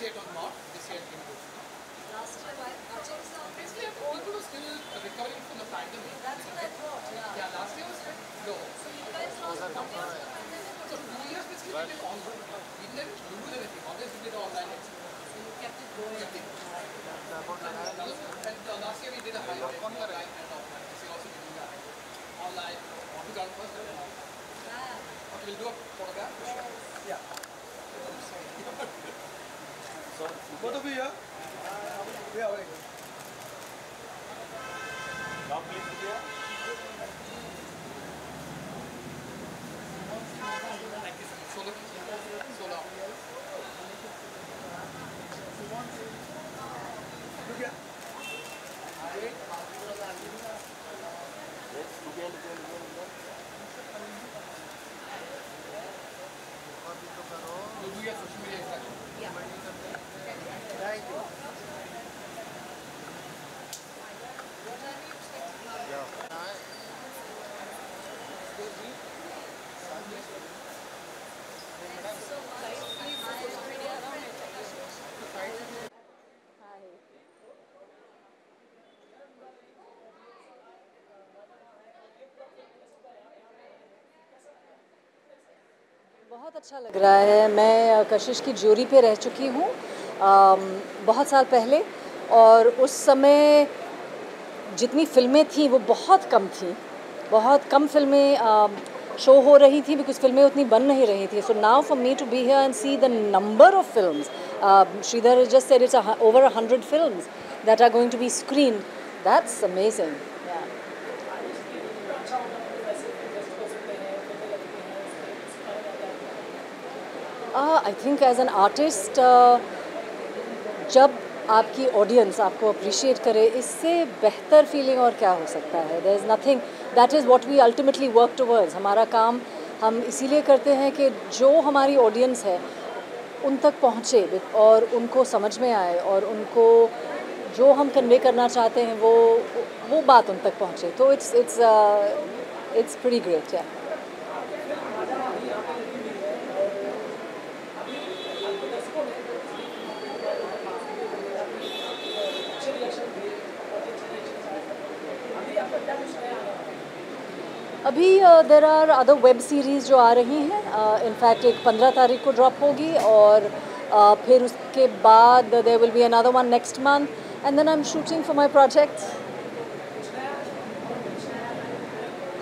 year it was not. This year it came good. Last year, why? Basically, people were still recovering from the pandemic. That's what I thought, yeah. Yeah, last year was a bit low. So you guys lost 2 years of pandemic? So 2 years basically we did online. We didn't lose anything. Always we did online. So you kept it going. And last year we did a hybrid online and offline. This year also we do that. Online. Who's on first? Okay, we'll do a photograph. Yeah. So, Both of you here? Yeah, wait. now please here. Thank you so much. Solo. Solo. Look here. Wait. Yes, look here. You'll do your social media interaction. Yeah. Thank you. What are you expecting now? So, please, social media account. बहुत अच्छा लग रहा है। मैं कशिश की jury पे रह चुकी हूँ बहुत साल पहले, और उस समय जितनी फिल्में थी वो बहुत कम थी, बहुत कम फिल्में शो हो रही थी, बिकॉज फिल्में उतनी बन नहीं रही थी. So now for me to be here and see the number of films, Sridhar just said it's over 100 films that are going to be screened. That's amazing. Yeah. I think as an artist, जब आपकी audience आपको appreciate करे, इससे बेहतर feeling और क्या हो सकता है. There is nothing. That is what we ultimately work towards. हमारा काम हम इसीलिए करते हैं कि जो हमारी ऑडियंस है उन तक पहुँचे और उनको समझ में आए, और उनको जो हम कन्वे करना चाहते हैं वो बात उन तक पहुँचे. तो इट्स प्रीटी ग्रेट. या अभी there are other web series जो आ रही हैं. इनफैक्ट एक 15 तारीख को ड्रॉप होगी, और फिर उसके बाद there will be another one next month, and then I am shooting for my projects.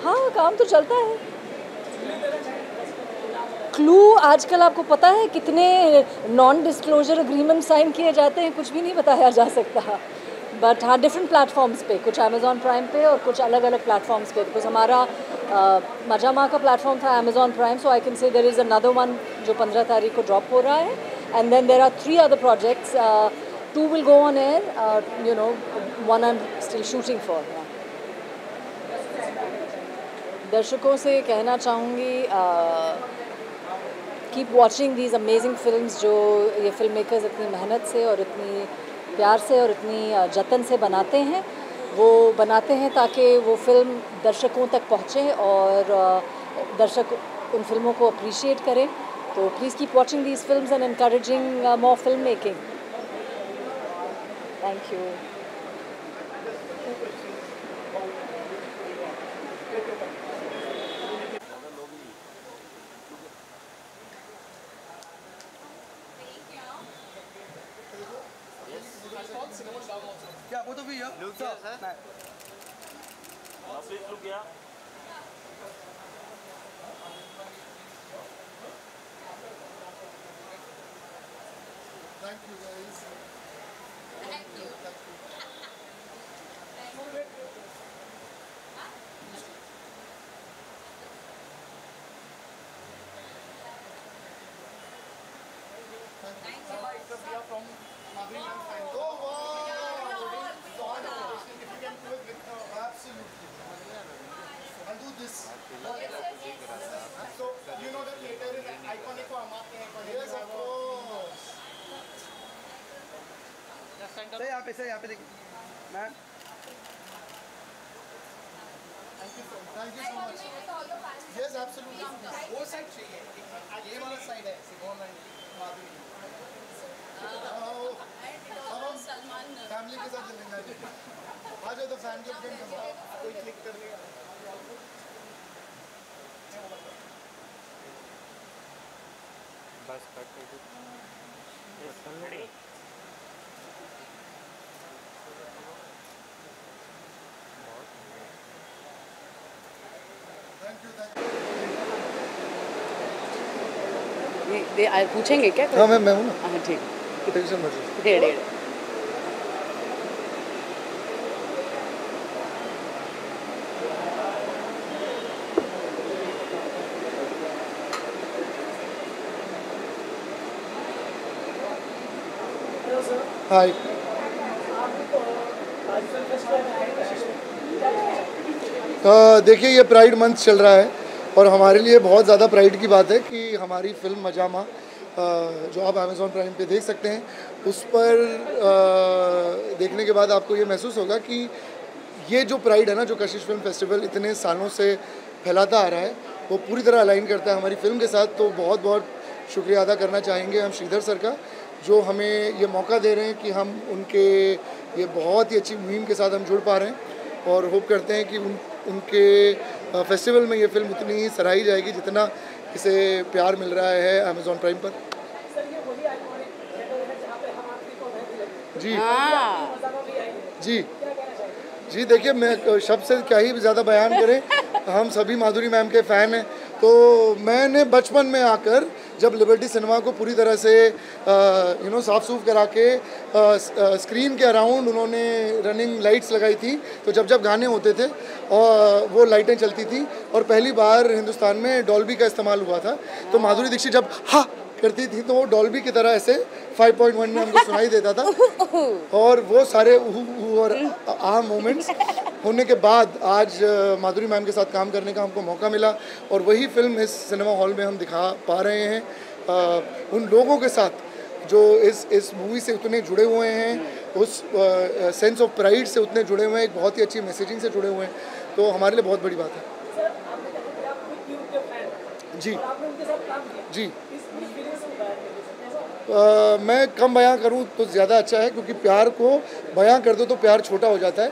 हाँ, काम तो चलता है. क्लू आजकल आपको पता है कितने नॉन डिस्क्लोजर एग्रीमेंट साइन किए जाते हैं, कुछ भी नहीं बताया जा सकता. बट हाँ, डिफरेंट प्लेटफॉर्म्स पे, कुछ अमेज़ॉन प्राइम पे और कुछ अलग अलग प्लेटफॉर्म्स पे. बिकॉज हमारा मजामा का प्लेटफॉर्म था Amazon Prime, so I can say there is another one जो 15 तारीख को ड्रॉप हो रहा है. And then there are 3 other projects. 2 will go on air, you know, 1 I am still shooting for. दर्शकों से कहना चाहूँगी, keep watching these amazing films जो ये फिल्म मेकर्स इतनी मेहनत से और इतनी प्यार से और इतनी जतन से बनाते हैं. वो बनाते हैं ताकि वो फिल्म दर्शकों तक पहुँचे और दर्शक उन फिल्मों को अप्रिशिएट करें. तो please keep watching these films and encouraging more film making. Thank you. Yeah, both of you here. Look here, sir. Now please look here. Thank you guys. Thank you. We are from Madhuri and Fan. Oh wow! If you can do it with absolutely. I'll do this. So you know the theater is iconic for Amapne. Yes, of course. से यहाँ पे देखिए. Ma'am. Thank you so much. Yes, absolutely. वो side चाहिए. ये वाला side है. सिगोन एंड माधुरी. कोई क्लिक कर लेगा। बस कट कर दो। रेडी। पूछेंगे क्या? हाँ मैं हूँ ना। हाँ ठीक, टेंशन मत लो। डेढ़ हाय। देखिए ये प्राइड मंथ चल रहा है और हमारे लिए बहुत ज़्यादा प्राइड की बात है कि हमारी फिल्म मजामा जो आप अमेज़ॉन प्राइम पे देख सकते हैं उस पर देखने के बाद आपको ये महसूस होगा कि ये जो प्राइड है ना, जो कशिश फिल्म फेस्टिवल इतने सालों से फैलाता आ रहा है, वो पूरी तरह अलाइन करता है हमारी फिल्म के साथ। तो बहुत बहुत शुक्रिया अदा करना चाहेंगे हम श्रीधर सर का, जो हमें ये मौका दे रहे हैं कि हम उनके ये बहुत ही अच्छी मुहिम के साथ हम जुड़ पा रहे हैं, और होप करते हैं कि उनके फेस्टिवल में ये फिल्म उतनी ही सराही जाएगी जितना इसे प्यार मिल रहा है अमेज़ॉन प्राइम पर। जी जी जी, देखिए मैं शब्द से क्या ही ज़्यादा बयान करें, हम सभी माधुरी मैम के फ़ैन हैं। तो मैंने बचपन में आकर जब लिबर्टी सिनेमा को पूरी तरह से साफ़ सूफ करा के स्क्रीन के अराउंड उन्होंने रनिंग लाइट्स लगाई थी, तो जब जब गाने होते थे और वो लाइटें चलती थी और पहली बार हिंदुस्तान में डॉल्बी का इस्तेमाल हुआ था, तो माधुरी दीक्षित जब हा करती थी तो वो डॉल्बी की तरह ऐसे 5.1 में हमको सुनाई देता था। और वो सारे और आम मोमेंट्स होने के बाद आज माधुरी मैम के साथ काम करने का हमको मौका मिला, और वही फिल्म इस सिनेमा हॉल में हम दिखा पा रहे हैं उन लोगों के साथ जो इस मूवी से उतने जुड़े हुए हैं, उस सेंस ऑफ प्राइड से उतने जुड़े हुए हैं, एक बहुत ही अच्छी मैसेजिंग से जुड़े हुए हैं। तो हमारे लिए बहुत बड़ी बात है। जी जी, मैं कम बयां करूं तो ज़्यादा अच्छा है, क्योंकि प्यार को बयां कर दो तो प्यार छोटा हो जाता है।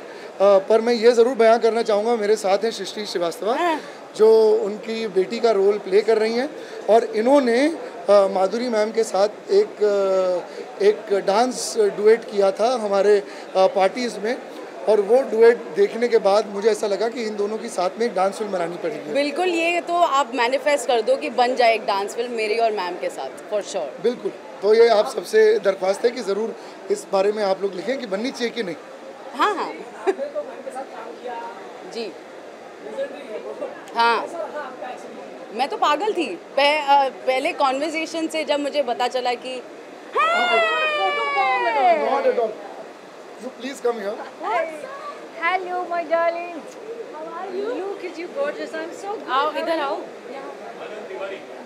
पर मैं ये ज़रूर बयां करना चाहूँगा, मेरे साथ हैं सृष्टि श्रीवास्तव जो उनकी बेटी का रोल प्ले कर रही हैं, और इन्होंने माधुरी मैम के साथ एक डांस डुएट किया था हमारे पार्टीज़ में, और वो डुएट देखने के बाद मुझे ऐसा लगा कि इन दोनों की साथ में एक डांस फिल्म बनानी पड़ेगी। बिल्कुल, ये तो आप मैनिफेस्ट कर दो कि बन जाए एक डांस फिल्म मेरी और मैम के साथ, फॉर श्योर। बिल्कुल, तो ये आप सबसे दरख्वास्त है कि ज़रूर इस बारे में आप लोग लिखें कि बननी चाहिए कि नहीं। हाँ हाँ जी हाँ, मैं तो पागल थी पहले कॉन्वर्जेशन से, जब मुझे पता चला कि Not at all. You please come here. Hello, my darling. How are you? Look at you, gorgeous. I'm so good. आओ इधर आओ।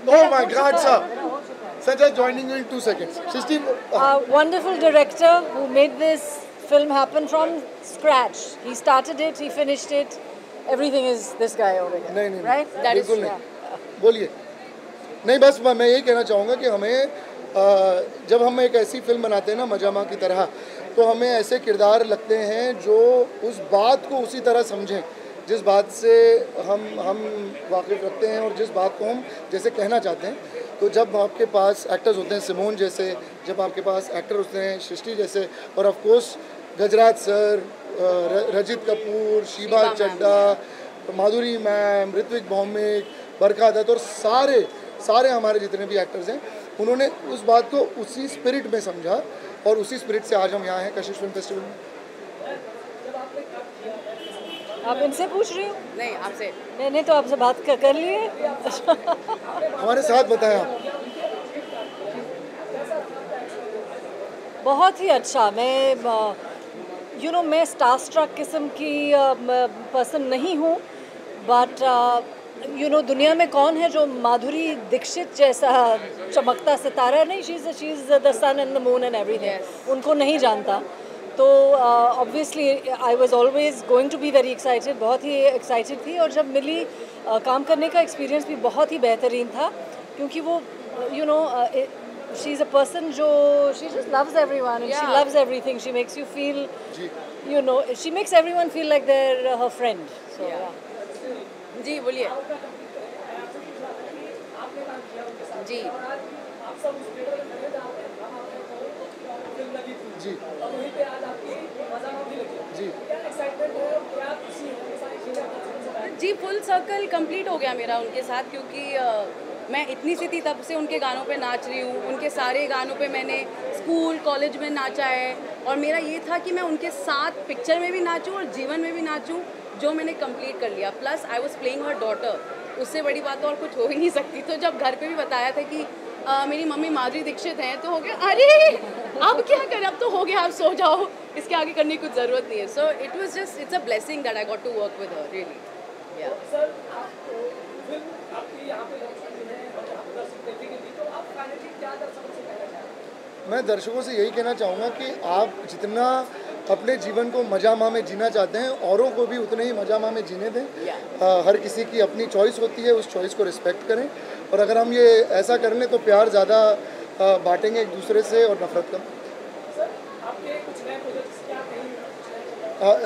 Oh my God, sir. Sir, just joining you in 2 seconds. Srishti, Wonderful director who made this film happen from scratch. He started it, he finished it. Everything is this guy over here. नहीं, right? That is बिल्कुल नहीं। बोलिए। नहीं, बस मैं यही कहना चाहूँगा कि हमें जब हम एक ऐसी फिल्म बनाते हैं ना मजामा की तरह, तो हमें ऐसे किरदार लगते हैं जो उस बात को उसी तरह समझें जिस बात से हम वाकिफ़ रखते हैं और जिस बात को हम जैसे कहना चाहते हैं। तो जब आपके पास एक्टर्स होते हैं सिमोन जैसे, जब आपके पास एक्टर होते हैं सृष्टि जैसे, और of course Gajraj sir, Rajit Kapoor, Sheeba Chadha, Madhuri ma'am, Ritwik Bhaumik, Barkha Dutt, और सारे हमारे जितने भी एक्टर्स हैं, उन्होंने उस बात को उसी स्पिरिट में समझा, और उसी स्पिरिट से आज हम यहाँ हैं कशिश फिल्म फेस्टिवल में। आप इनसे पूछ रही हो? नहीं, आपसे। मैंने तो आपसे बात कर ली है। हमारे साथ बताएं आप। बहुत ही अच्छा। मैं स्टार स्ट्रक किस्म की पर्सन नहीं हूँ, बट दुनिया में कौन है जो माधुरी दीक्षित जैसा चमकता सितारा नहीं, she is the sun and the moon and everything, उनको नहीं जानता। तो obviously I was always going to be very excited, बहुत ही एक्साइटेड थी, और जब मिली काम करने का एक्सपीरियंस भी बहुत ही बेहतरीन था, क्योंकि वो शी इज़ अ पर्सन जो she just loves everyone and she loves everything, she makes you feel you know, she makes everyone feel like they're her friend. So Yeah. yeah. जी बोलिए जी जी जी जी फुल सर्कल कंप्लीट हो गया मेरा उनके साथ क्योंकि मैं इतनी सी थी तब से उनके गानों पे नाच रही हूँ उनके सारे गानों पे मैंने स्कूल कॉलेज में नाचा है और मेरा ये था कि मैं उनके साथ पिक्चर में भी नाचूं और जीवन में भी नाचूं जो मैंने कंप्लीट कर लिया plus I was playing her daughter उससे बड़ी बात तो और कुछ हो ही नहीं सकती तो जब घर पे भी बताया था कि मेरी मम्मी माधुरी दीक्षित हैं तो हो गया अरे अब क्या करें अब तो हो गया आप सो जाओ इसके आगे करने की कुछ ज़रूरत नहीं है so it was just it's a blessing that I got to work with her really या मैं दर्शकों से यही कहना चाहूँगा कि आप जितना अपने जीवन को मजा माह में जीना चाहते हैं औरों को भी उतने ही मजा माह में जीने दें हर किसी की अपनी चॉइस होती है उस चॉइस को रिस्पेक्ट करें और अगर हम ये ऐसा कर लें तो प्यार ज़्यादा बांटेंगे एक दूसरे से और नफरत कम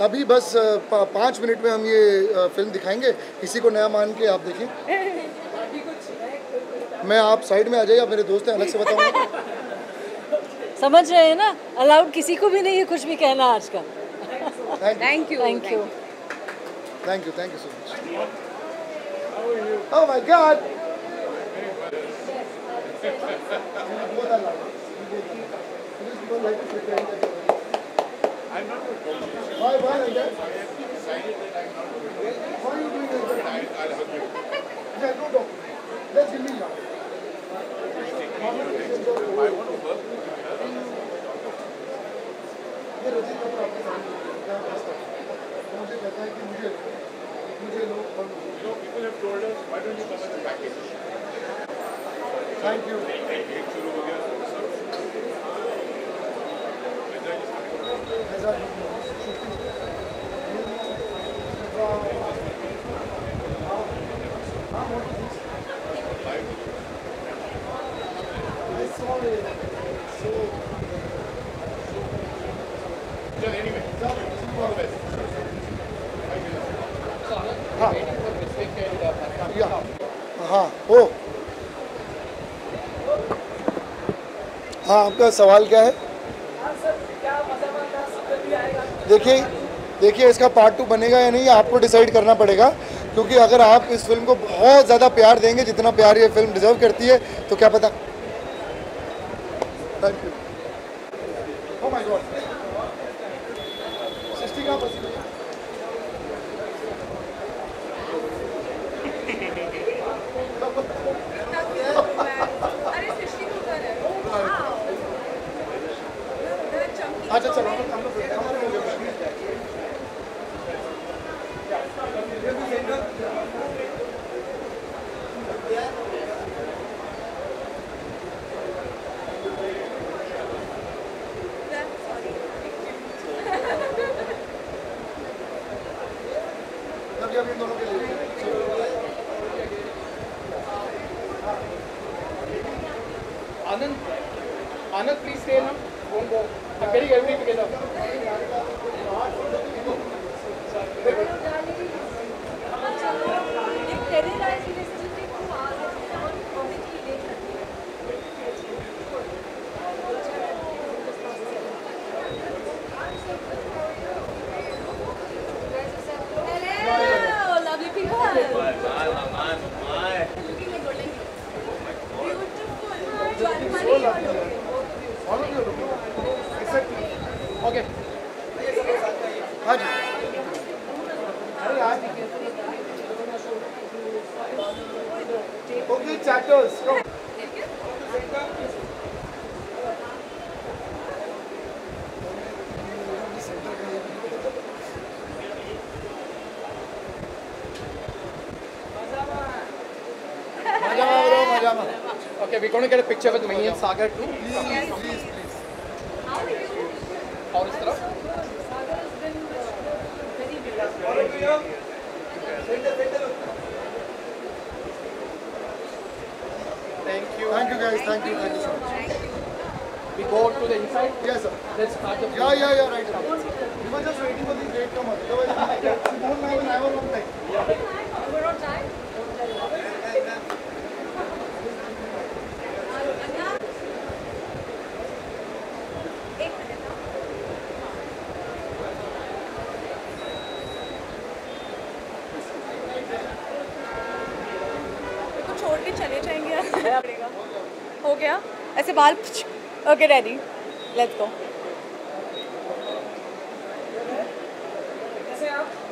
अभी बस 5 मिनट में हम ये फिल्म दिखाएंगे किसी को नया मान के आप देखें मैं आप साइड में आ जाइए आप मेरे दोस्त हैं अलग से बताऊँगा समझ रहे हैं ना अलाउड किसी को भी नहीं है कुछ भी कहना आजकल thank you thank you Thank you so much. Oh my God! Why like that? Why are you doing like that? Yeah, no, no. Let's give me now. I want to work. ये रजित कपूर आपके सामने मुझे कहता है कि मुझे लोग people have told us why don't you come as a package thank you I saw it so anyway all the best हाँ ओ हाँ आपका सवाल क्या है देखिए इसका पार्ट 2 बनेगा या नहीं आपको डिसाइड करना पड़ेगा क्योंकि अगर आप इस फिल्म को बहुत ज़्यादा प्यार देंगे जितना प्यार ये फिल्म डिजर्व करती है तो क्या पता thank you oh my God Srishti का बस अच्छा चलो हम लोग अभी इन दोनों के लिए Anand, please stay now. Don't go. I'm getting everything together. Hello, lovely people. Looking like golden. Beautiful. all of you are looking except Okay. हाँ जी अरे यार okay chapters Okay, we're going to get a picture with me and Sagar too. please और इस तरफ thank you guys thank you so much we go to the inside. Yes, sir. Let's start the. Yeah, right. We were just waiting for the great come. Otherwise, we won't have an hour on time. We're on time. छोड़ के चले जाएंगे हो गया ऐसे बाल okay ready let's go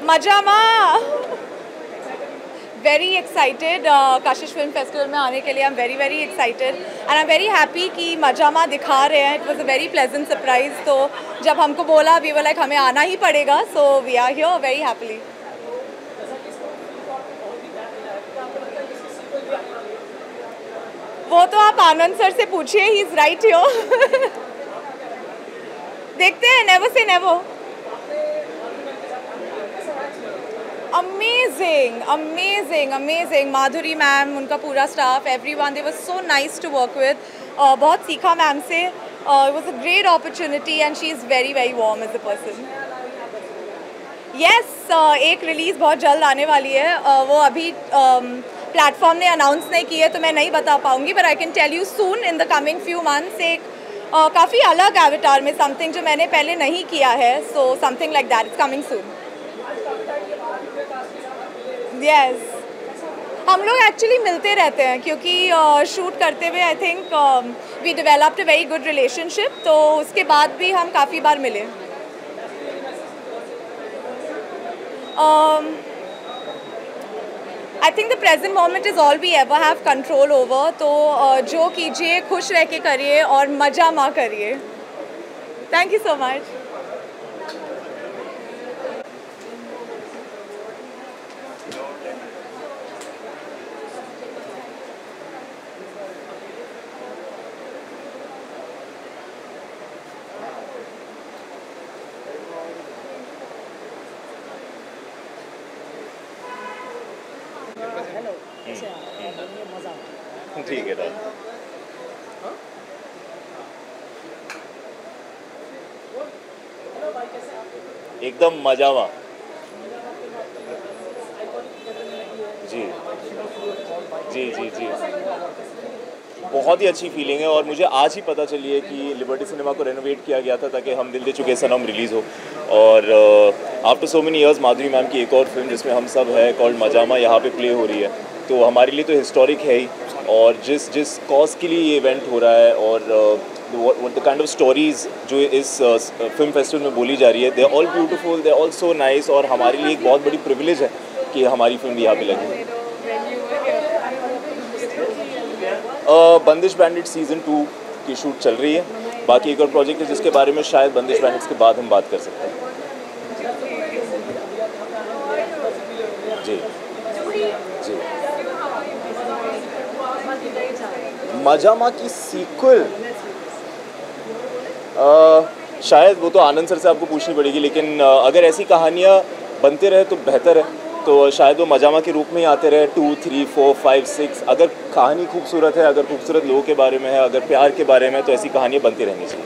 Mazaamaa very excited Kashish film festival में आने के लिए I am very excited and I am very happy कि मजामा दिखा रहे हैं. It was a very pleasant surprise. तो जब हमको बोला वी वर लाइक हमें आना ही पड़ेगा. So we are here very happily. वो तो आप आनंद सर से पूछिए. He is right here. देखते हैं. Never say never. अमेजिंग. माधुरी मैम, उनका पूरा staff, everyone, they was so nice to work with. बहुत सीखा मैम से. It was a great opportunity and she is very warm as a person. Yes, एक release बहुत जल्द आने वाली है. वो अभी प्लेटफॉर्म ने अनाउंस नहीं की है तो मैं नहीं बता पाऊँगी. But I can tell you soon in the coming few months. एक काफ़ी अलग एवटार में समथिंग जो मैंने पहले नहीं किया है. So something like that is coming soon. Yes, हम लोग एक्चुअली मिलते रहते हैं क्योंकि शूट करते हुए I think we developed a very good relationship. तो उसके बाद भी हम काफ़ी बार मिले. I think the present moment is all we ever have control over. तो जो कीजिए खुश रह के करिए और मज़ा मा करिए. Thank you so much. ठीक है. एकदम मजावा. जी जी जी जी बहुत ही अच्छी फीलिंग है. और मुझे आज ही पता चली है कि लिबर्टी सिनेमा को रेनोवेट किया गया था ताकि हम दिल दे चुके सनम रिलीज़ हो. और आफ्टर सो मेनी ईयर्स माधुरी मैम की एक और फिल्म जिसमें हम सब है कॉल्ड मजामा यहाँ पे प्ले हो रही है. तो हमारे लिए तो हिस्टोरिक है ही. और जिस कॉज के लिए ये इवेंट हो रहा है और द काइंड ऑफ स्टोरीज़ जो इस फिल्म फेस्टिवल में बोली जा रही है, they are all beautiful, they are all so nice. और हमारे लिए एक बहुत बड़ी प्रिविलेज है कि हमारी फिल्म यहाँ पे लगी. बंदिश बैंडिट सीज़न 2 की शूट चल रही है. बाकी एक और प्रोजेक्ट है जिसके बारे में शायद बंदिश बैंडिट्स के बाद हम बात कर सकते हैं. जी जी. मजामा की सीक्वल शायद वो तो आनंद सर से आपको पूछनी पड़ेगी. लेकिन अगर ऐसी कहानियाँ बनते रहे तो बेहतर है. तो शायद वो मजामा के रूप में ही आते रहे. 2, 3, 4, 5, 6. अगर कहानी खूबसूरत है, अगर खूबसूरत लोगों के बारे में है, अगर प्यार के बारे में है, तो ऐसी कहानियाँ बनती रहनी चाहिए.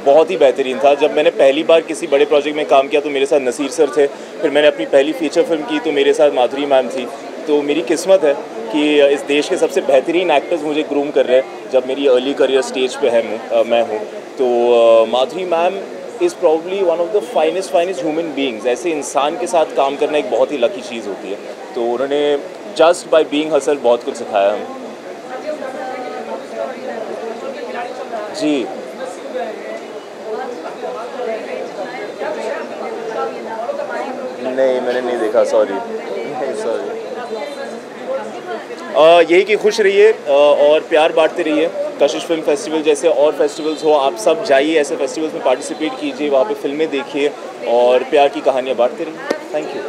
बहुत ही बेहतरीन था. जब मैंने पहली बार किसी बड़े प्रोजेक्ट में काम किया तो मेरे साथ नसीर सर थे. फिर मैंने अपनी पहली फीचर फिल्म की तो मेरे साथ माधुरी मैम थी. तो मेरी किस्मत है कि इस देश के सबसे बेहतरीन एक्टर्स मुझे ग्रूम कर रहे हैं जब मेरी अर्ली करियर स्टेज पे है मैं हूँ. तो Madhuri ma'am is probably one of the finest human beings. ऐसे इंसान के साथ काम करना एक बहुत ही लकी चीज़ होती है. तो उन्होंने जस्ट बाय बीइंग हर्सेल्फ बहुत कुछ सिखाया हमें. जी नहीं, मैंने नहीं देखा. सॉरी. यही कि खुश रहिए और प्यार बांटते रहिए. कशिश फिल्म फेस्टिवल जैसे और फेस्टिवल्स हो, आप सब जाइए ऐसे फेस्टिवल्स में पार्टिसिपेट कीजिए. वहाँ पे फिल्में देखिए और प्यार की कहानियाँ बांटते रहिए. Thank you.